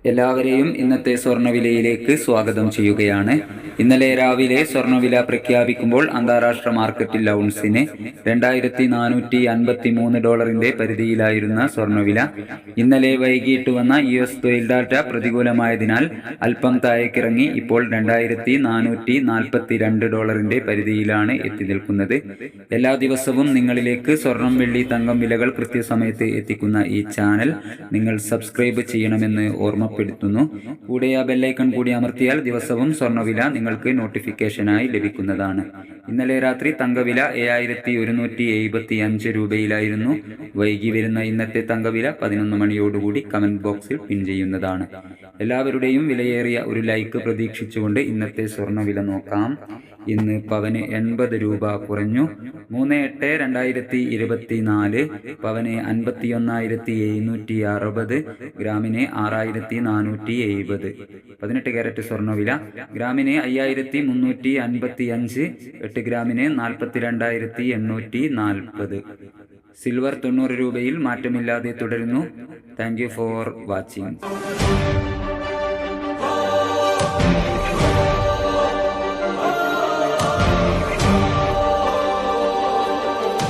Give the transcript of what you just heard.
എല്ലാവരെയും ഇന്നത്തെ സ്വർണ്ണവിലയിലേക്ക് സ്വാഗതം ചെയ്യുകയാണ്. ഇന്നലെ രാവിലെ സ്വർണ്ണവില പ്രഖ്യാപിക്കുമ്പോൾ അന്താരാഷ്ട്ര മാർക്കറ്റിൽ ഔൺസിന് $2453 പരിധിയിലായിരുന്ന സ്വർണ്ണവില ഇന്നലെ വൈകിട്ട് വന്ന US തൊഴിൽ ഡാറ്റ പ്രതികൂലമായതിനാൽ അല്പം താഴേക്കിറങ്ങി ഇപ്പോൾ $2442 പരിധിയിലാണ് എത്തി നിൽക്കുന്നത്. എല്ലാ ദിവസവും നിങ്ങളിലേക്ക് സ്വർണം, വെള്ളി, തങ്കം വിലകൾ കൃത്യസമയത്ത് എത്തിക്കുന്ന ഈ ചാനൽ നിങ്ങൾ സബ്സ്ക്രൈബ് ചെയ്യണമെന്ന് ഓർമ്മപ്പെടുത്തുന്നു. കൂടെ ആ ബെല്ലൈക്കൺ കൂടി അമർത്തിയാൽ ദിവസവും സ്വർണ്ണവില നിങ്ങൾക്ക് നോട്ടിഫിക്കേഷനായി ലഭിക്കുന്നതാണ്. ഇന്നലെ രാത്രി തങ്കവില 7175 രൂപയിലായിരുന്നു. വൈകി വരുന്ന ഇന്നത്തെ തങ്കവില 11 മണിയോടുകൂടി കമന്റ് ബോക്സിൽ പിൻ ചെയ്യുന്നതാണ്. എല്ലാവരുടെയും വിലയേറിയ ഒരു ലൈക്ക് പ്രതീക്ഷിച്ചുകൊണ്ട് ഇന്നത്തെ സ്വർണ്ണവില നോക്കാം. ഇന്ന് പവന് 80 രൂപ കുറഞ്ഞു. 3/8/2024 പവന് 51,760, ഗ്രാമിന് 6,470. 18 കാരറ്റ് സ്വർണ്ണവില ഗ്രാമിന് 5,355, 8 ഗ്രാമിന് 42,840. സിൽവർ 90 രൂപയിൽ മാറ്റമില്ലാതെ തുടരുന്നു. Thank you for watching.